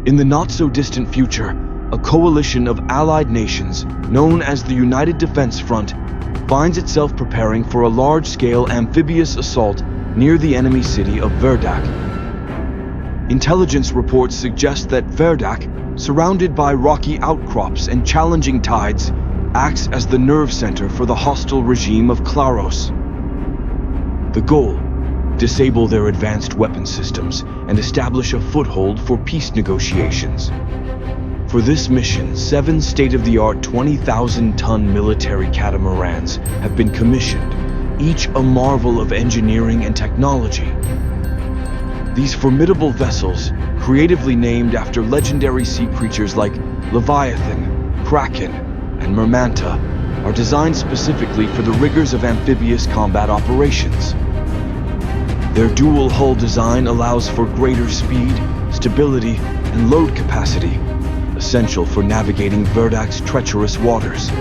In the not-so-distant future, a coalition of allied nations, known as the United Defense Front, finds itself preparing for a large-scale amphibious assault near the enemy city of Verdak. Intelligence reports suggest that Verdak, surrounded by rocky outcrops and challenging tides, acts as the nerve center for the hostile regime of Klaros. The goal: disable their advanced weapon systems and establish a foothold for peace negotiations. For this mission, 7 state-of-the-art 20,000-ton military catamarans have been commissioned, each a marvel of engineering and technology. These formidable vessels, creatively named after legendary sea creatures like Leviathan, Kraken, and Myrmanta, are designed specifically for the rigors of amphibious combat operations. Their dual-hull design allows for greater speed, stability, and load capacity, essential for navigating Verdak's treacherous waters.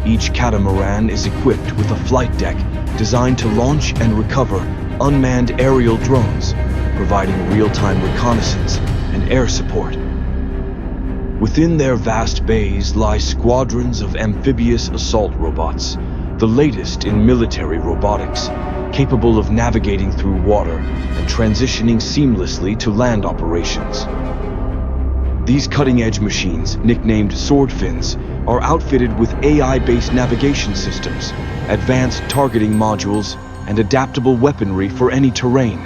Each catamaran is equipped with a flight deck designed to launch and recover unmanned aerial drones, providing real-time reconnaissance and air support. Within their vast bays lie squadrons of amphibious assault robots, the latest in military robotics, capable of navigating through water and transitioning seamlessly to land operations. These cutting-edge machines, nicknamed Swordfins, are outfitted with AI-based navigation systems, advanced targeting modules, and adaptable weaponry for any terrain.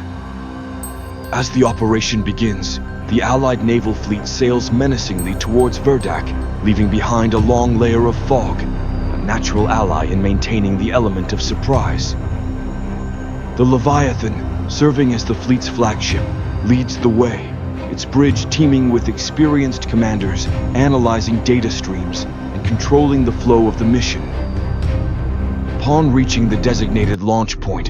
As the operation begins, the Allied naval fleet sails menacingly towards Verdak, leaving behind a long layer of fog, a natural ally in maintaining the element of surprise. The Leviathan, serving as the fleet's flagship, leads the way, its bridge teeming with experienced commanders analyzing data streams and controlling the flow of the mission. Upon reaching the designated launch point,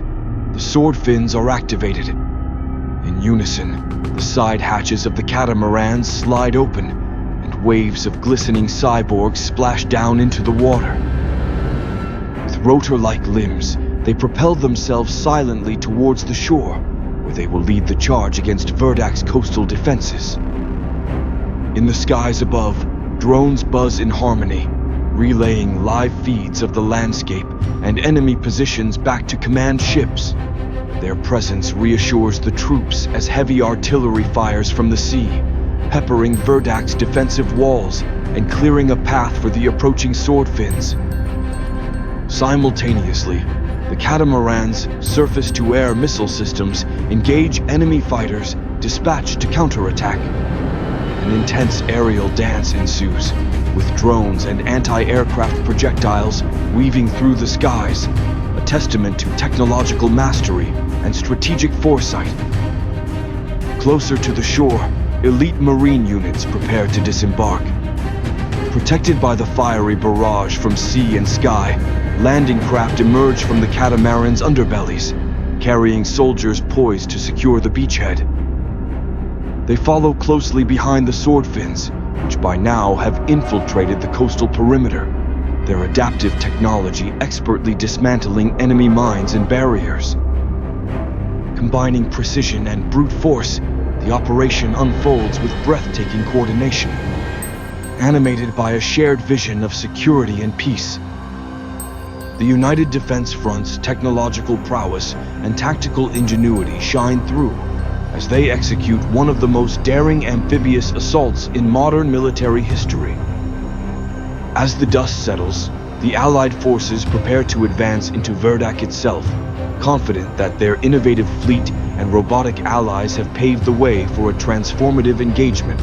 the Swordfins are activated. In unison, the side hatches of the catamarans slide open, and waves of glistening cyborgs splash down into the water. With rotor-like limbs, they propel themselves silently towards the shore, where they will lead the charge against Verdak's coastal defenses. In the skies above, drones buzz in harmony, relaying live feeds of the landscape and enemy positions back to command ships. Their presence reassures the troops as heavy artillery fires from the sea, peppering Verdak's defensive walls and clearing a path for the approaching Swordfins. Simultaneously, the catamarans' surface-to-air missile systems engage enemy fighters dispatched to counterattack. An intense aerial dance ensues, with drones and anti-aircraft projectiles weaving through the skies, a testament to technological mastery and strategic foresight. Closer to the shore, elite marine units prepare to disembark. Protected by the fiery barrage from sea and sky, landing craft emerge from the catamaran's underbellies, carrying soldiers poised to secure the beachhead. They follow closely behind the Swordfins, which by now have infiltrated the coastal perimeter, their adaptive technology expertly dismantling enemy mines and barriers. Combining precision and brute force, the operation unfolds with breathtaking coordination, animated by a shared vision of security and peace. The United Defense Front's technological prowess and tactical ingenuity shine through as they execute one of the most daring amphibious assaults in modern military history. As the dust settles, the Allied forces prepare to advance into Verdak itself, confident that their innovative fleet and robotic allies have paved the way for a transformative engagement.